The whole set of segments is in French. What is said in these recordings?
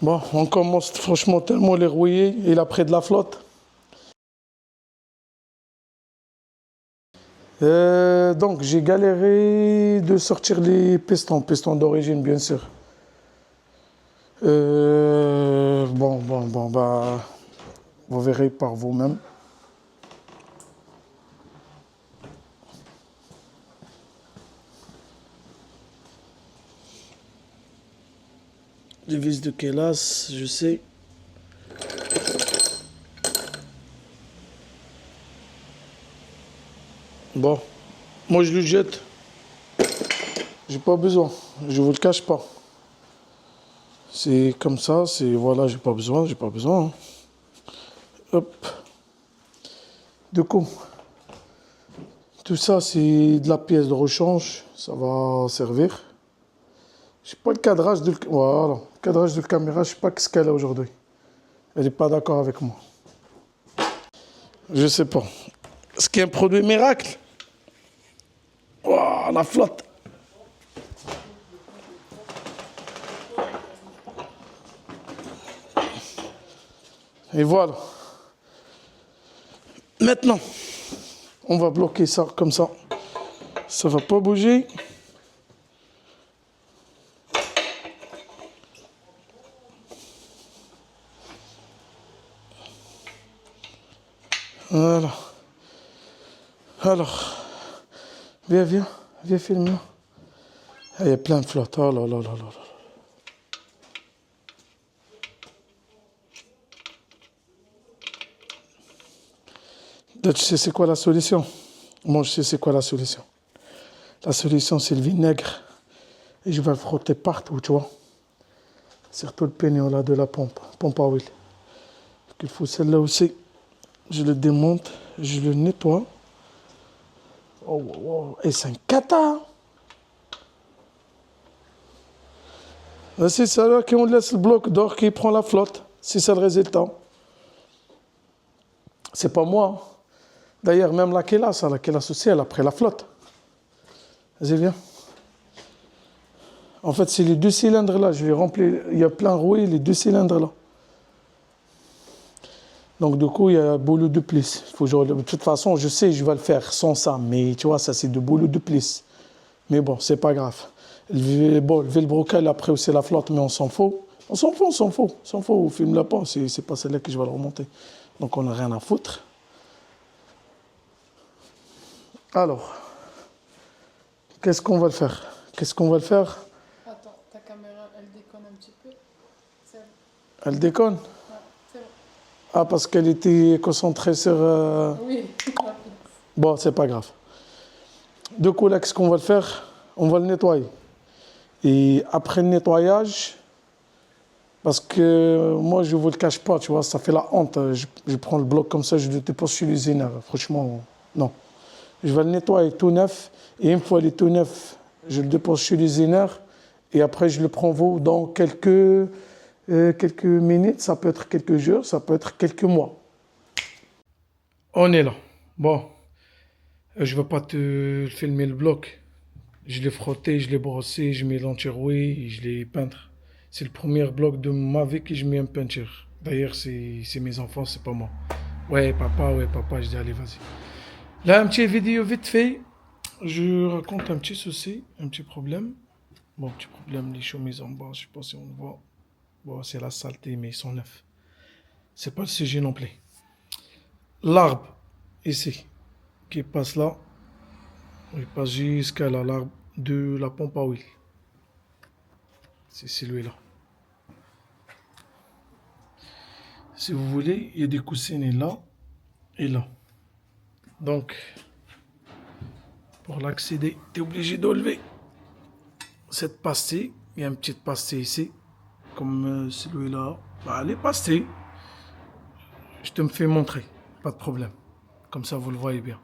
Bon, on commence franchement tellement les rouiller. Il a pris de la flotte. Donc j'ai galéré de sortir les pistons d'origine bien sûr. Bah, vous verrez par vous-même. Les vis de Kélas, je sais. Bon, moi je le jette. J'ai pas besoin, je vous le cache pas. C'est comme ça, c'est voilà, j'ai pas besoin. Hein. Hop. Du coup, tout ça c'est de la pièce de rechange, ça va servir. Je sais pas le cadrage de voilà, le cadrage de la caméra, je sais pas ce qu'elle a aujourd'hui. Elle est pas d'accord avec moi. Je sais pas. Ce qui est un produit miracle. Waouh, la flotte. Et voilà. Maintenant, on va bloquer ça comme ça. Ça va pas bouger. Voilà. Alors, viens filmer. Il y a plein de flottes. Oh là là là là là. Tu sais c'est quoi la solution? Moi, je sais c'est quoi la solution. La solution, c'est le vinaigre. Et je vais le frotter partout, tu vois. Surtout le pignon là de la pompe à huile. Il faut celle-là aussi. Je le démonte, je le nettoie. Oh, oh, oh. Et c'est un cata. C'est ça là qu'on laisse le bloc d'or qui prend la flotte. C'est ça le résultat. C'est pas moi. D'ailleurs, même la Kélas aussi, elle a pris la flotte. Vas-y, viens. En fait, c'est les deux cylindres là. Je vais remplir. Il y a plein roué, les deux cylindres là. Donc, du coup, il y a boulot de plus. De toute façon, je sais, je vais le faire sans ça. Mais tu vois, ça, c'est de boulot de plus. Mais bon, c'est pas grave. Bon, le velbrocal, après aussi la flotte, mais on s'en fout. On s'en fout. On filme la pas. C'est pas celle-là que je vais le remonter. Donc, on n'a rien à foutre. Alors, qu'est-ce qu'on va le faire? Attends, ta caméra, elle déconne un petit peu. Elle déconne? Ouais, c'est bon. Ah, parce qu'elle était concentrée sur... Oui, Bon, c'est pas grave. Du coup, là, qu'est-ce qu'on va le faire? On va le nettoyer. Et après le nettoyage, parce que moi, je ne vous le cache pas, tu vois, ça fait la honte. Je prends le bloc comme ça, je le dépose chez l'usineur. Franchement, non. Je vais le nettoyer tout neuf. Et une fois il est tout neuf, je le dépose chez l'usineur. Et après, je le prends dans quelques minutes. Ça peut être quelques jours, ça peut être quelques mois. On est là. Bon, je ne vais pas te filmer le bloc. Je l'ai frotté, je l'ai brossé, je mets l'anti-rouille et je l'ai peintre. C'est le premier bloc de ma vie que je mets en peinture. D'ailleurs, c'est mes enfants, c'est pas moi. Ouais, papa, je dis allez, vas-y. Là, un petit vidéo vite fait. Je raconte un petit souci, un petit problème. Bon, petit problème, les chemises en bas, je sais pas si on le voit. Bon, c'est la saleté, mais ils sont neufs. C'est pas le sujet non plus. L'arbre, ici, qui passe là, il passe jusqu'à l'arbre de la pompe à huile. C'est celui-là. Si vous voulez, il y a des coussinets là et là. Donc, pour l'accéder, tu es obligé d'enlever cette pastille. Il y a une petite pastille ici, comme celui-là. Bah, les pastilles, je te me fais montrer, pas de problème. Comme ça, vous le voyez bien.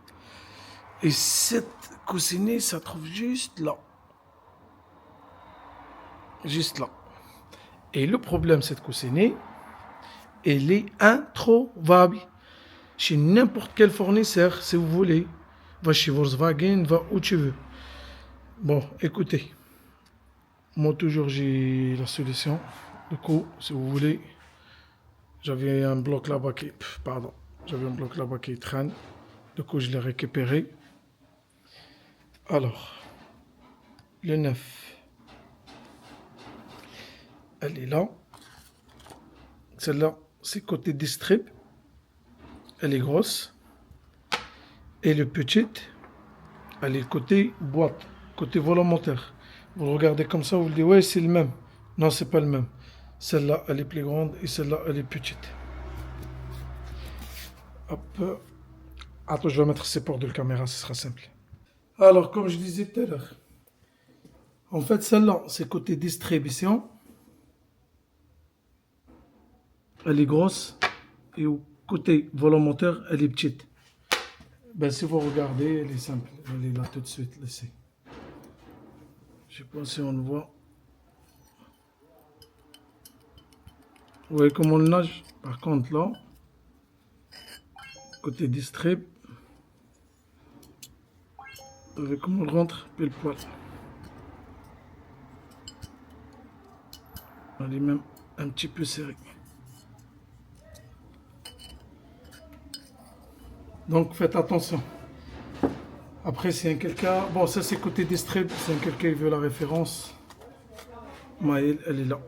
Et cette coussinette, ça trouve juste là. Juste là. Et le problème, cette coussinette, elle est introuvable chez n'importe quel fournisseur, si vous voulez. Va chez Volkswagen, va où tu veux. Bon, écoutez. Moi, toujours, j'ai la solution. Du coup, si vous voulez, j'avais un bloc là-bas qui... Pardon. J'avais un bloc là-bas qui traîne. Du coup, je l'ai récupéré. Alors, le 9. Elle est là. Celle-là, c'est côté distrib. Elle est grosse. Et le petite, elle est côté boîte, côté volant moteur. Vous le regardez comme ça, vous le dites, ouais, c'est le même. Non, c'est pas le même. Celle-là, elle est plus grande et celle-là, elle est petite. Hop. Attends, je vais mettre ces ports de la caméra, ce sera simple. Alors, comme je disais tout à l'heure, en fait, celle-là, c'est côté distribution. Elle est grosse. Et au côté volant moteur, elle est petite. Ben, si vous regardez, elle est simple. Elle est là tout de suite, laissez. Je sais pas si on le voit. Vous voyez comment on le nage? Par contre, là, côté distrib, vous voyez comment on rentre pile poil. Elle est même un petit peu serrée. Donc faites attention. Après, si un quelqu'un... Bon, ça c'est côté distrib. Si un quelqu'un veut la référence, Maëlle, elle est là.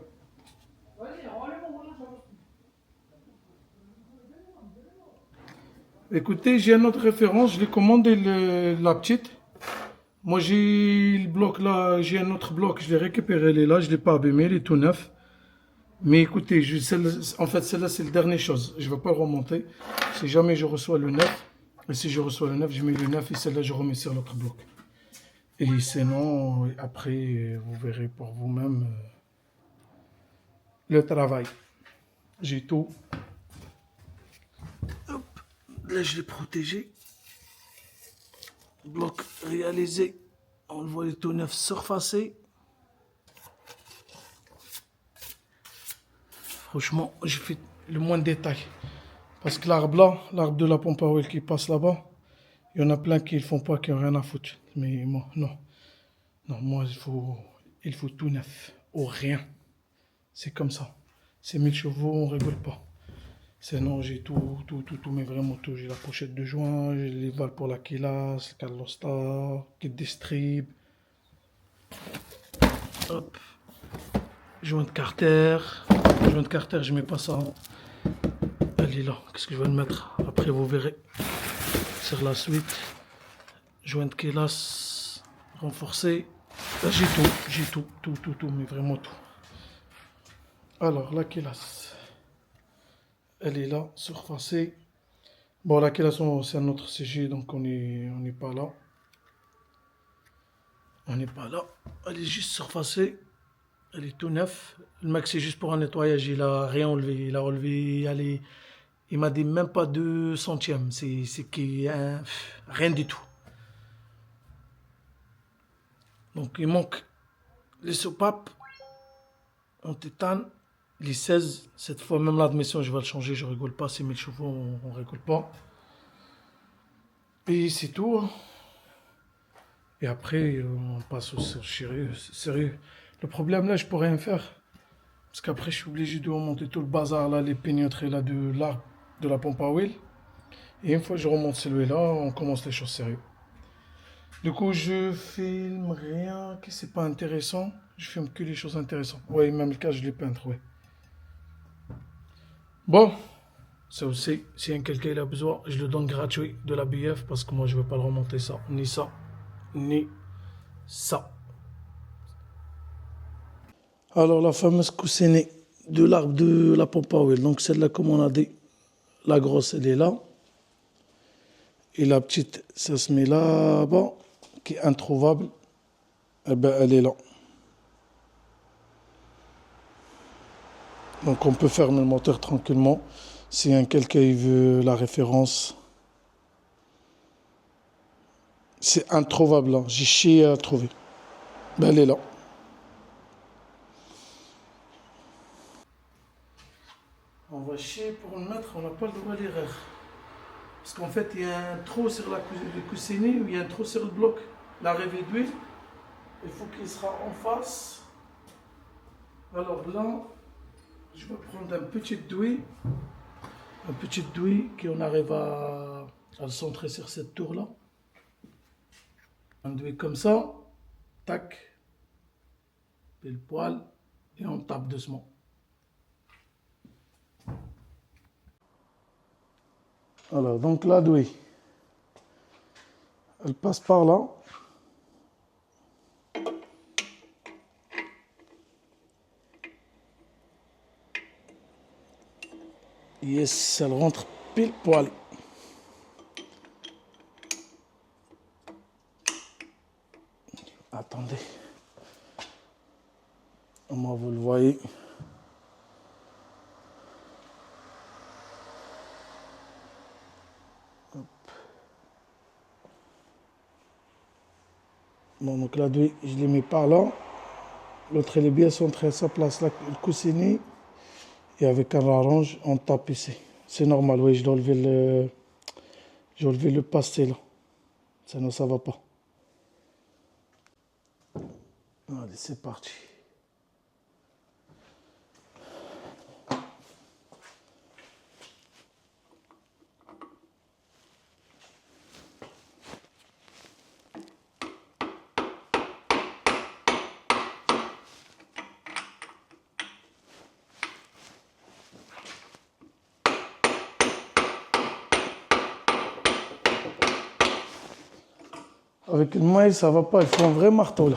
Écoutez, j'ai une autre référence. Je l'ai commandé la petite. Moi, j'ai le bloc là. J'ai un autre bloc. Je l'ai récupéré. Il est là. Je ne l'ai pas abîmé. Il est tout neuf. Mais écoutez, en fait, celle-là, c'est la dernière chose. Je ne vais pas le remonter. Si jamais je reçois le 9, et si je reçois le 9, je mets le 9 et celle-là, je remets sur l'autre bloc. Et sinon, après, vous verrez pour vous-même le travail. J'ai tout. Hop, là, je l'ai protégé. Bloc réalisé. On le voit, les tout neuf surfacé. Franchement, j'ai fait le moins de détails. Parce que l'arbre là, l'arbre de la pompe à huile qui passe là-bas, il y en a plein qui ne le font pas, qui n'ont rien à foutre. Mais moi, non. Non, moi, il faut tout neuf. Ou rien. C'est comme ça. C'est 1000 chevaux, on ne rigole pas. Sinon, j'ai tout, mais vraiment tout. J'ai la pochette de joint, j'ai les valves pour la Kelas, le Carlostar, kit distrib. Hop. Joint de carter. Joint de carter, je mets pas ça. Elle est là. Qu'est-ce que je vais le mettre? Après, vous verrez. Sur la suite. Joint de Kelas renforcé. Là, j'ai tout, mais vraiment tout. Alors, la Kelas. Elle est là, surfacée. Bon, la Kelas, c'est un autre CG, donc on n'est pas là. On n'est pas là. Elle est juste surfacée. Elle est tout neuf. Le mec, c'est juste pour un nettoyage. Il a rien enlevé. Il a enlevé, il m'a dit même pas 2 centièmes. C'est rien du tout. Donc, il manque les soupapes en tétane. Les 16, cette fois, même l'admission, je vais le changer. Je rigole pas. C'est 1000 chevaux, on rigole pas. Et c'est tout. Et après, on passe au sérieux. Sérieux. Le problème là, je peux rien faire. Parce qu'après, je suis obligé de remonter tout le bazar là, les pénétrés là de l'arbre de la pompe à huile. Et une fois que je remonte celui-là, on commence les choses sérieuses. Du coup, je filme rien qui c'est pas intéressant. Je filme que les choses intéressantes. Oui, même le cas, je les peindre, oui. Bon, ça aussi, si un quelqu'un il a besoin, je le donne gratuit de la BF parce que moi, je ne vais pas le remonter ça, ni ça, ni ça. Alors, la fameuse coussinée de l'arbre de la pompe à huile. Donc, celle-là, comme on a dit, la grosse, elle est là. Et la petite, ça se met là-bas, qui est introuvable. Eh ben, elle est là. Donc, on peut fermer le moteur tranquillement. Si quelqu'un veut la référence, c'est introuvable. Hein. J'ai chié à trouver. Ben, elle est là. On va chier pour le mettre, on n'a pas le droit à l'erreur. Parce qu'en fait, il y a un trou sur le coussinet, ou il y a un trou sur le bloc. L'arrivée d'huile, il faut qu'il sera en face. Alors là, je vais prendre un petit douille qu'on arrive à le centrer sur cette tour-là. Un douille comme ça, tac, pile poil, et on tape doucement. Alors, donc la douille, elle passe par là. Yes, elle rentre pile poil. Attendez. Moi, vous le voyez. Hop. Bon, donc la douille, je l'ai mis par là. L'autre, elle est bien centrée à sa place là, le coussinet. Et avec un arrange, on tape ici. C'est normal, oui, je dois enlever le pasté là. Sinon, ça va pas. Allez, c'est parti. Avec une maille, ça va pas, il faut un vrai marteau là.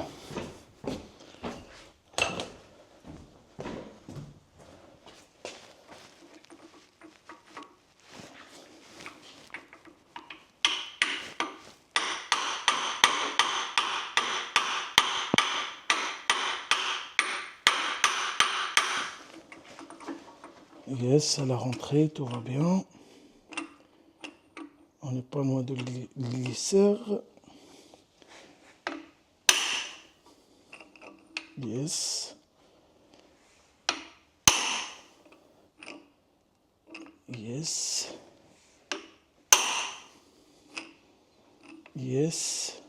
Yes, elle a rentré, tout va bien. On n'est pas loin de glisser. Yes. Yes. Yes.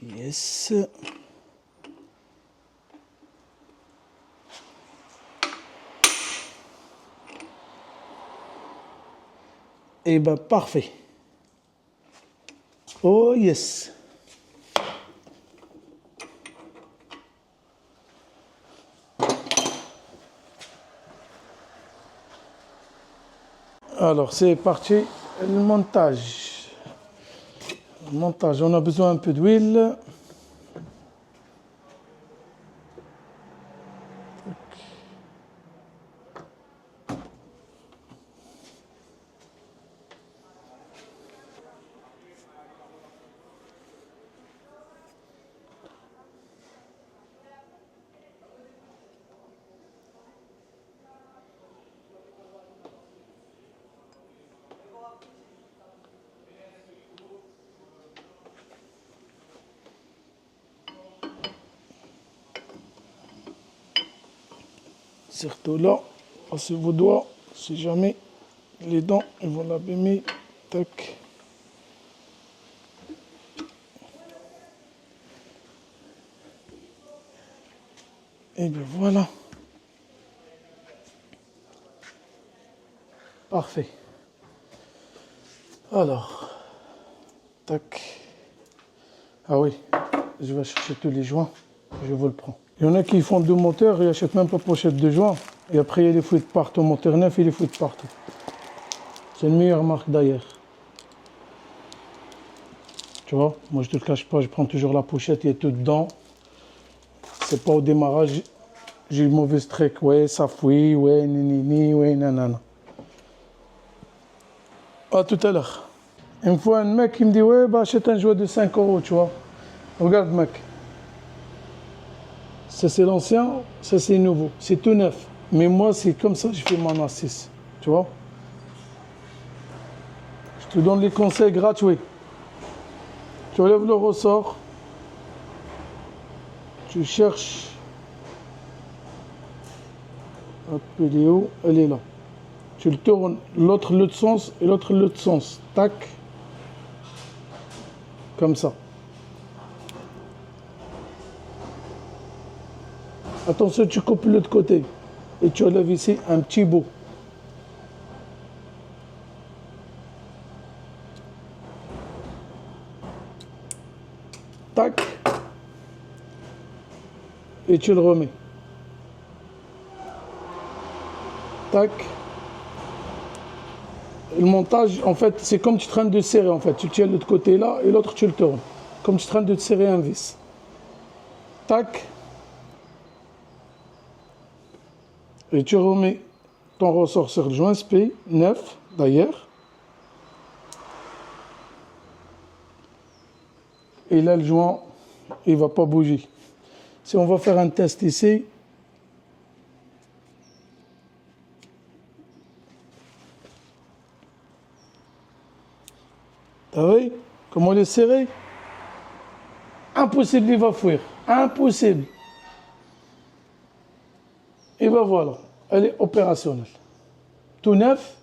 Yes. Et ben parfait. Oh yes. Alors c'est parti, le montage. Le montage, on a besoin un peu d'huile. Surtout là, passez vos doigts, si jamais les dents ils vont l'abîmer. Tac. Et bien voilà. Parfait. Alors, tac. Ah oui, je vais chercher tous les joints, je vous le prends. Il y en a qui font deux moteurs, ils n'achètent même pas pochette de joints. Et après, il y a les fouilles partout, moteur neuf, il les fouilles partout. C'est une meilleure marque d'ailleurs. Tu vois, moi je te le cache pas, je prends toujours la pochette, il y a tout dedans. C'est pas au démarrage, j'ai une mauvaise trick, ouais, ça fouille, ouais, ni, ouais, nanana. À tout à l'heure. Une fois, un mec qui me dit, ouais, bah achète un jouet de 5 €, tu vois. Regarde, mec. Ça, c'est l'ancien, ça, c'est nouveau. C'est tout neuf. Mais moi, c'est comme ça que je fais mon assise. Tu vois. Je te donne les conseils gratuits. Tu enlèves le ressort. Tu cherches. Hop, elle est où? Elle est là. Tu le tournes l'autre sens et l'autre sens. Tac. Comme ça. Attention, tu coupes l'autre côté. Et tu enlèves ici un petit bout. Tac. Et tu le remets. Tac. Le montage, en fait, c'est comme tu es en train de serrer, en fait. Tu tiens l'autre côté là et l'autre tu le tournes. Comme tu es en train de serrer un vis. Tac. Et tu remets ton ressort sur le joint SPI, neuf d'ailleurs. Et là, le joint, il ne va pas bouger. Si on va faire un test ici, t'as vu comment il est serré? Impossible, il va fuir. Impossible. Et ben voilà, elle est opérationnelle. Tout neuf,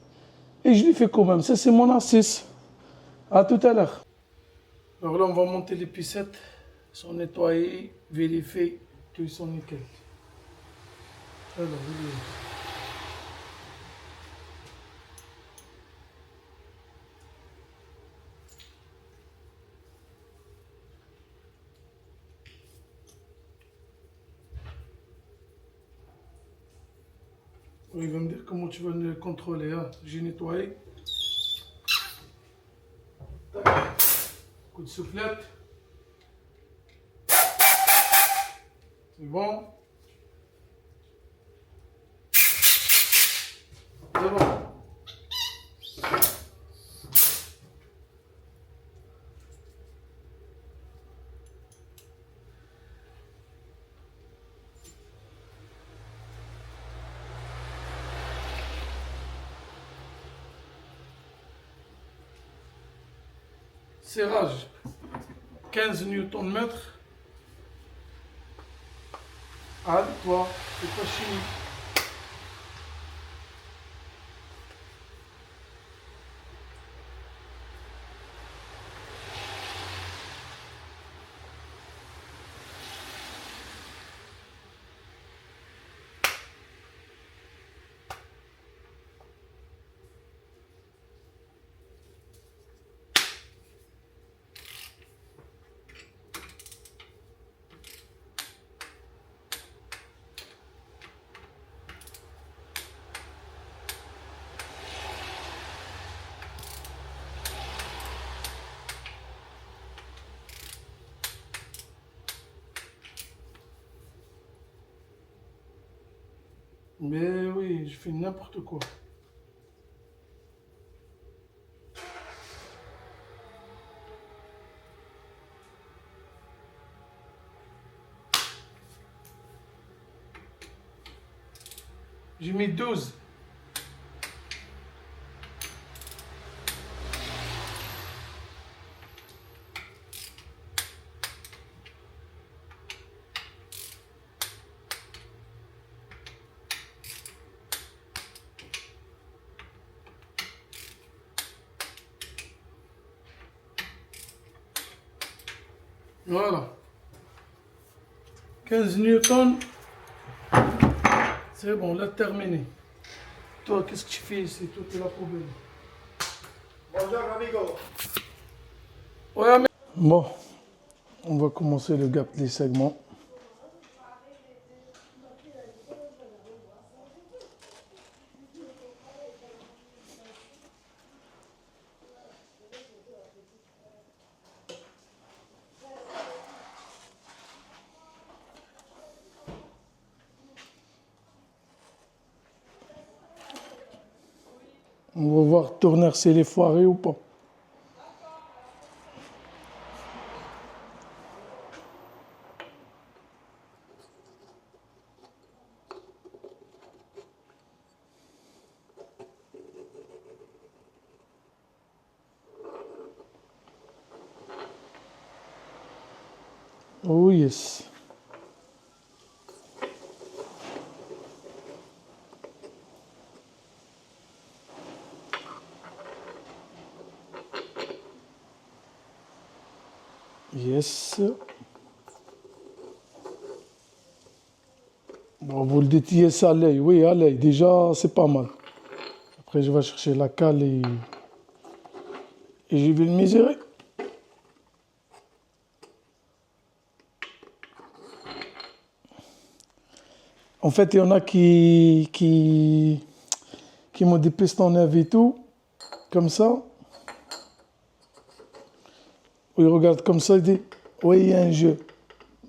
et je l'ai fait quand même. Ça, c'est mon A6. À tout à l'heure. Alors là, on va monter les pissettes. Ils sont nettoyés, vérifiés, tout sont nickel. Alors, il va me dire comment tu vas le contrôler. Hein. J'ai nettoyé. Tac. Coup de soufflette. C'est bon. C'est bon. Serrage 15 Nm. Ah, toi, c'est pas chimique. Mais oui, je fais n'importe quoi. J'ai mis 12. Voilà. 15 newtons. C'est bon, là terminé. Toi, qu'est-ce que tu fais ici? Toi, tu es la poubelle. Bonjour, amigo. Ouais, mais... Bon, on va commencer le gap des segments. On va voir tourner s'il est foiré ou pas. Oh yes. Yes. Bon, vous le dites yes à l'œil. Oui, à l'œil. Déjà, c'est pas mal. Après, je vais chercher la cale et je vais le mesurer. En fait, il y en a qui m'ont des pistons neufs et tout, comme ça. Ils regardent comme ça, ils disent, oui, il y a un jeu.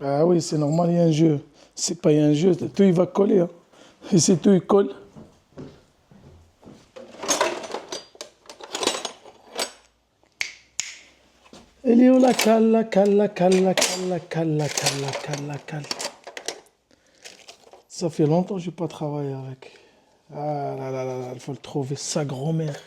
Ah oui, c'est normal, il y a un jeu. C'est pas un jeu, tout il va coller. Hein. Et c'est tout, il colle. Elle est où la cale, la cale, la cale, la cale, la cale, la cale, la cale, la cale. Ça fait longtemps que je n'ai pas travaillé avec. Ah là là là là, il faut le trouver, sa grand-mère.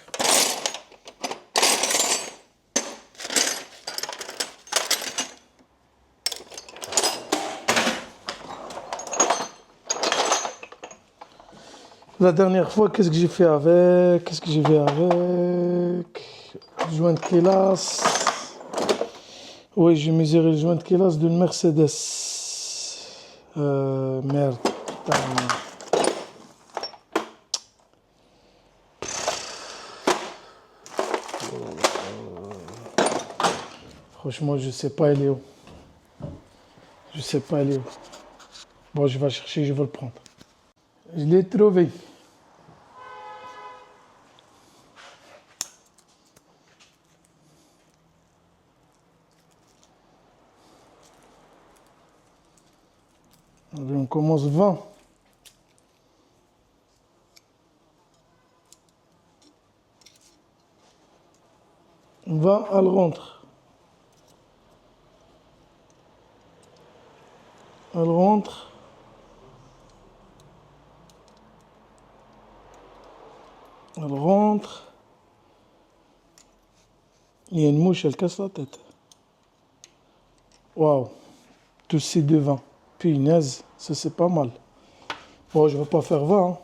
La dernière fois, qu'est-ce que j'ai fait avec? Qu'est-ce que j'ai fait avec? Joint de Kélas. Oui, j'ai mesuré le joint de Kélas d'une Mercedes. Merde. Putain. Franchement, je sais pas, elle est où. Je sais pas, elle est où. Bon, je vais chercher, je vais le prendre. Je l'ai trouvé. Allez, on commence 20. 20, elle rentre. Elle rentre. Elle rentre. Il y a une mouche, elle casse la tête. Waouh. Tous ces devants. Punaise, ça c'est pas mal. Bon, je ne vais pas faire 20. Hein.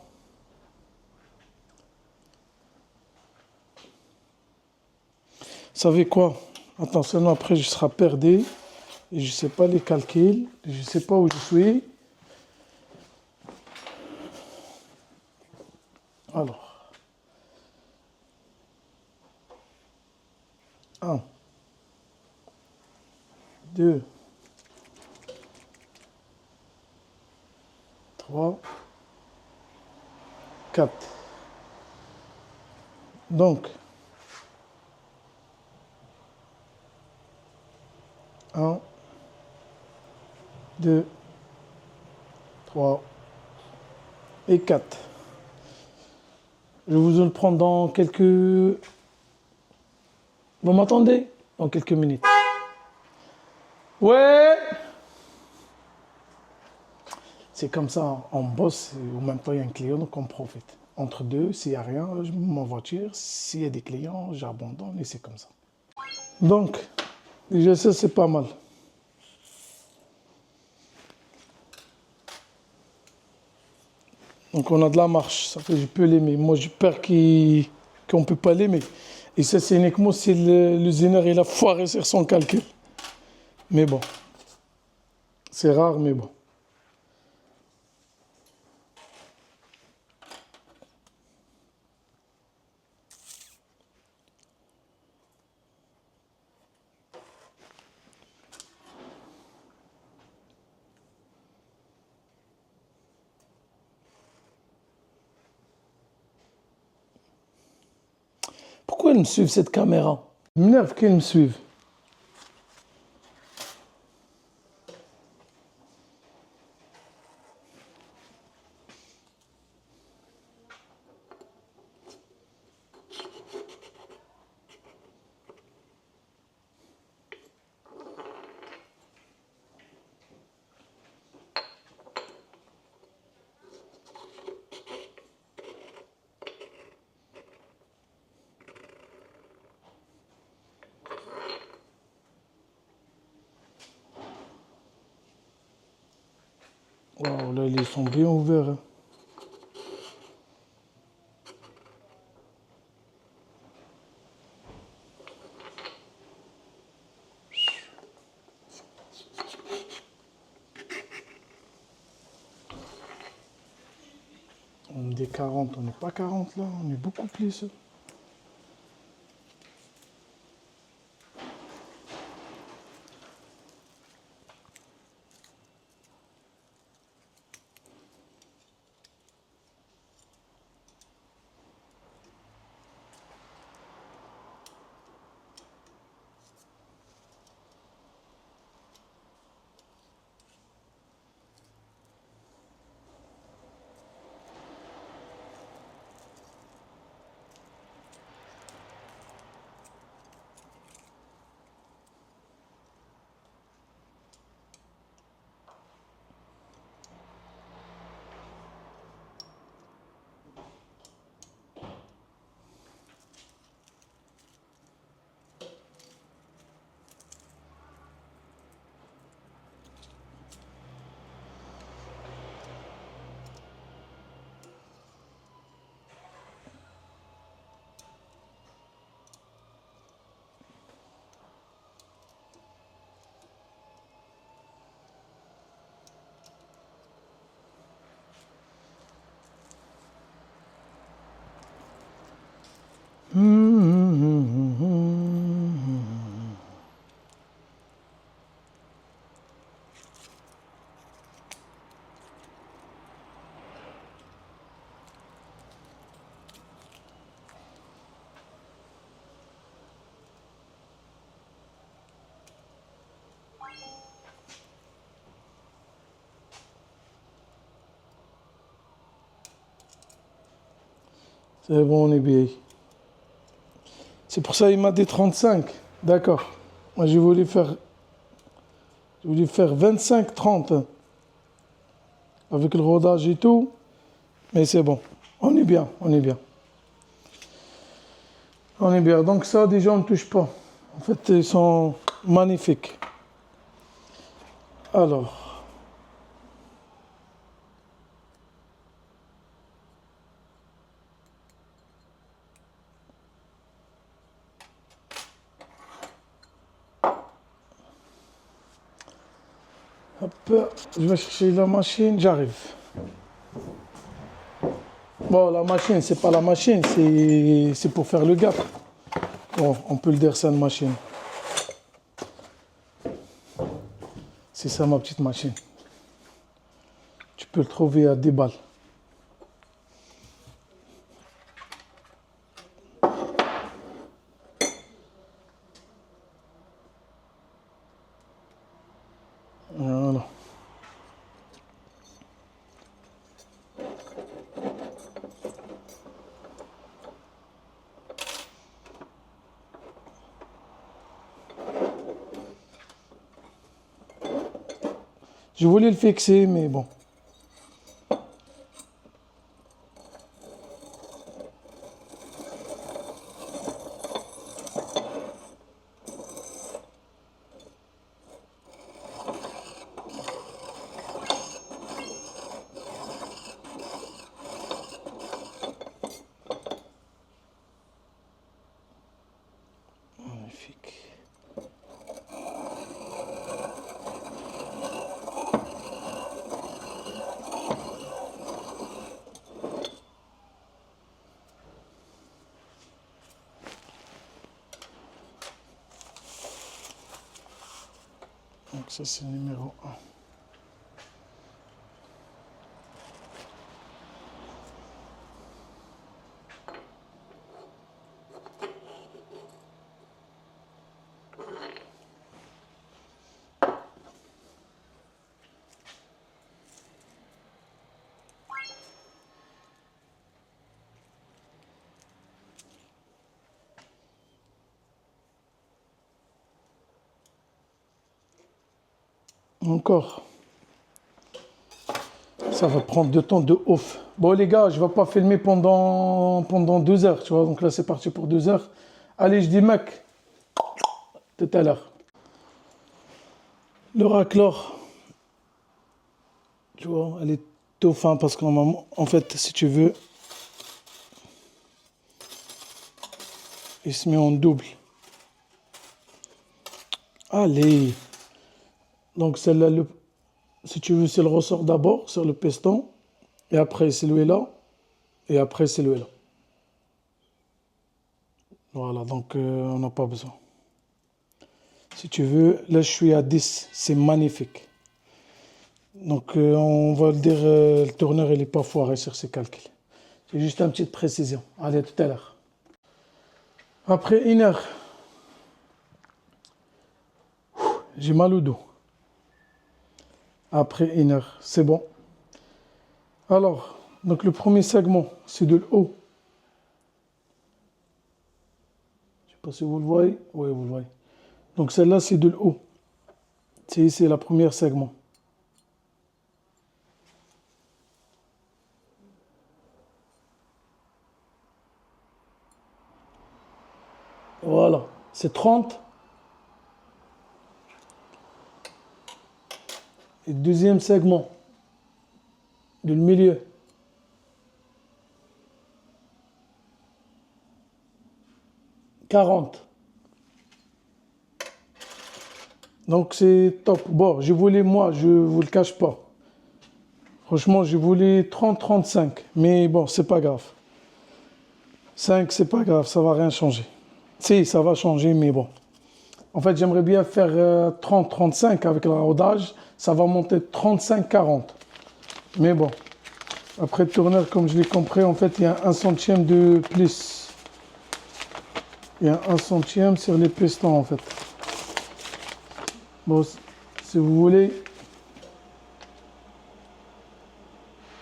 Vous savez quoi? Attention, après je serai perdu. Et je ne sais pas les calculs. Je ne sais pas où je suis. Alors. 1. 2. 3. 4. Donc. 1. 2. 3. Et 4. Je vais vous le prendre dans quelques... Vous m'entendez? Dans quelques minutes. Ouais! C'est comme ça, on bosse, en même temps il y a un client, donc on profite. Entre deux, s'il n'y a rien, je mets ma voiture. S'il y a des clients, j'abandonne et c'est comme ça. Donc, déjà ça, c'est pas mal. Donc on a de la marche, ça fait que je peux l'aimer. Moi, j'ai peur qu'on ne peut pas l'aimer. Et ça, c'est uniquement si l'usineur il a foiré sur son calcul. Mais bon, c'est rare, mais bon. Pourquoi ils me suivent cette caméra? Il m'énerve qu'ils me suivent. Wow, là, ils sont bien ouverts. Hein. me dit 40, on n'est pas 40 là, on est beaucoup plus. C'est bon, on est bien. C'est pour ça qu'il m'a dit 35. D'accord. Moi, j'ai voulu faire 25-30. Avec le rodage et tout. Mais c'est bon. On est bien, on est bien. On est bien. Donc ça, déjà, on ne touche pas. En fait, ils sont magnifiques. Alors. Hop, je vais chercher la machine, j'arrive. Bon, la machine, c'est pas la machine, c'est pour faire le gap. Bon, on peut le dire, c'est une machine. C'est ça ma petite machine. Tu peux le trouver à 10 balles. Voilà. Je voulais le fixer, mais bon. Magnifique. Donc ça c'est le numéro 1. Encore. Ça va prendre du temps de ouf. Bon les gars, je ne vais pas filmer pendant 2 heures, tu vois. Donc là c'est parti pour 2 heures. Allez, je dis mec, tout à l'heure. Le racleur, tu vois, elle est tout fin parce qu'en fait, si tu veux, il se met en double. Allez. Donc celle-là, si tu veux, c'est le ressort d'abord sur le piston. Et après, celui-là, Et après, c'est le là. Voilà, donc on n'a pas besoin. Si tu veux, là je suis à 10, c'est magnifique. Donc on va le dire, le tourneur il n'est pas foiré sur ses calculs. C'est juste une petite précision. Allez, à tout à l'heure. Après 1 heure, j'ai mal au dos. Après 1 heure, c'est bon. Alors, donc le premier segment, c'est de haut. Je ne sais pas si vous le voyez. Oui, vous le voyez. Donc celle-là, c'est de haut. C'est la première segment. Voilà, c'est 30. Et deuxième segment, du milieu. « 40. Donc c'est top. Bon, je voulais, moi, je ne vous le cache pas. Franchement, je voulais 30-35. Mais bon, c'est pas grave. 5, c'est pas grave, ça va rien changer. Si, ça va changer, mais bon. En fait, j'aimerais bien faire 30-35 avec le rodage. Ça va monter 35-40. Mais bon. Après le tourneur, comme je l'ai compris, en fait, il y a 1 centième de plus. Il y a 1 centième sur les pistons, en fait. Bon, si vous voulez,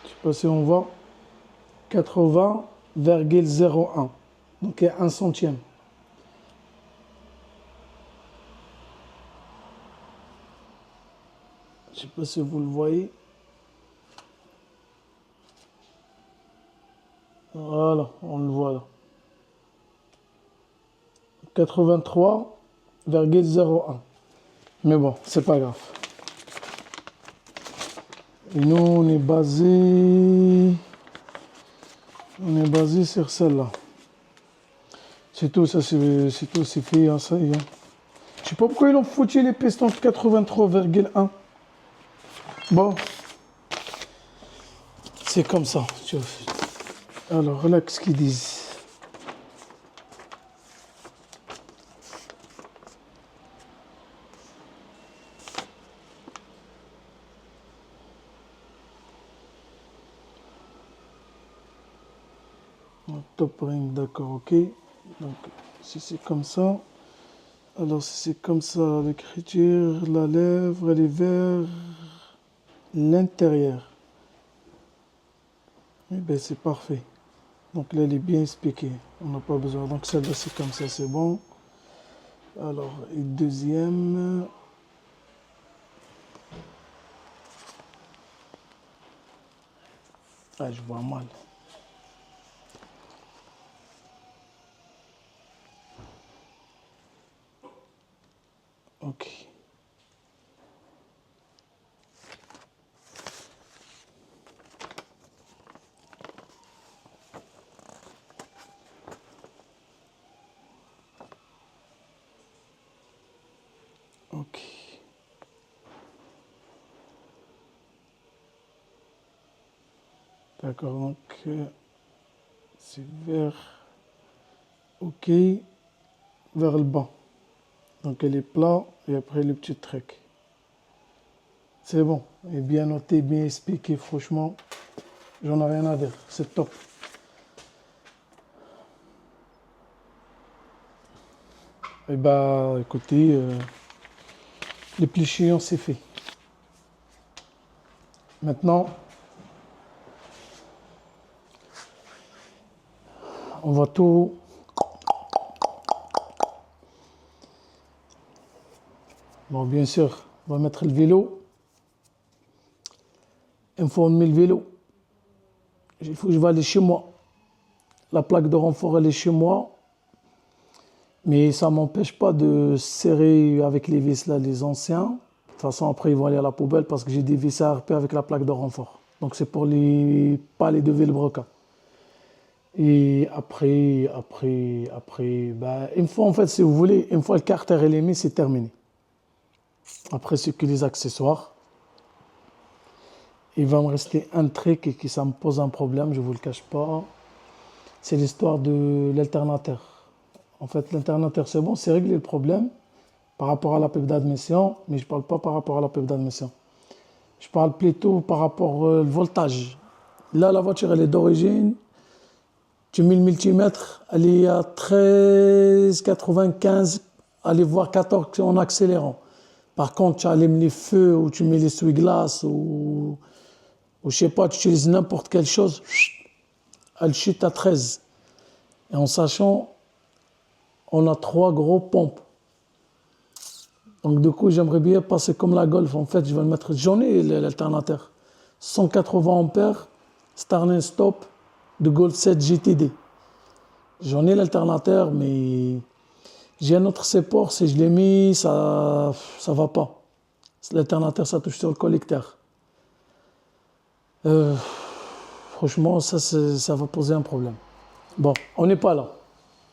je sais pas si on voit, 80,01. Donc il y a 1 centième. Je sais pas si vous le voyez. Voilà, on le voit là. 83,01. Mais bon, c'est pas grave. Et nous, on est basé sur celle-là. C'est tout, ça, c'est tout, c'est fait, hein, ça y est. Je sais pas pourquoi ils ont foutu les pistons de 83,1. Bon, c'est comme ça. Alors, relax ce qu'ils disent. Top ring, d'accord, ok. Donc, si c'est comme ça, alors si c'est comme ça, l'écriture, la lèvre, elle est vers l'intérieur. Eh bien, c'est parfait. Donc là, elle est bien expliquée. On n'a pas besoin. Donc celle-là, c'est comme ça, c'est bon. Alors, et deuxième. Ah, je vois mal. Ok. Ok. D'accord, donc c'est vers, ok, vers le bas. Donc elle est plat et après le petit truc. C'est bon, et bien noté, bien expliqué, franchement, j'en ai rien à dire, c'est top. Et bah écoutez, les plichions c'est fait. Maintenant, on va tout. Bon, bien sûr, on va mettre le vélo. Une fois on met le vélo, il faut que je vais aller chez moi. La plaque de renfort, elle est chez moi. Mais ça ne m'empêche pas de serrer avec les vis là, les anciens. De toute façon, après, ils vont aller à la poubelle parce que j'ai des vis à RP avec la plaque de renfort. Donc, c'est pour pas les deux vilebrequins. Et après, bah, une fois, en fait, si vous voulez, une fois le carter est mis, c'est terminé. Après, c'est que les accessoires. il va me rester un truc et qui ça me pose un problème, je ne vous le cache pas. C'est l'histoire de l'alternateur. En fait, l'alternateur, c'est bon, c'est réglé le problème par rapport à la perte d'admission, mais je ne parle pas par rapport à la perte d'admission. Je parle plutôt par rapport au voltage. Là, la voiture, elle est d'origine. Tu mets le multimètre, elle est à 13,95, allez voir 14 en accélérant. Par contre, tu allumes les feux ou tu mets les essuie-glaces ou je sais pas, tu utilises n'importe quelle chose, elle chute à 13. Et en sachant, on a 3 gros pompes. Donc du coup, j'aimerais bien passer comme la Golf. En fait, je vais le mettre, j'en ai l'alternateur. 180 ampères, Starling Stop de Golf 7 GTD. J'en ai l'alternateur, mais j'ai un autre support, si je l'ai mis, ça va pas. L'alternateur, ça touche sur le collecteur. Franchement, ça va poser un problème. Bon, on n'est pas là.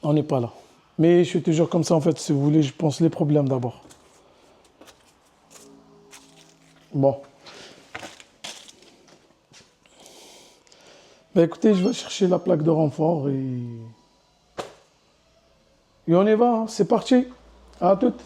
On n'est pas là. Mais je suis toujours comme ça, en fait, si vous voulez, je pense les problèmes d'abord. Bon. Ben écoutez, je vais chercher la plaque de renfort et on y va, hein. C'est parti. À toutes.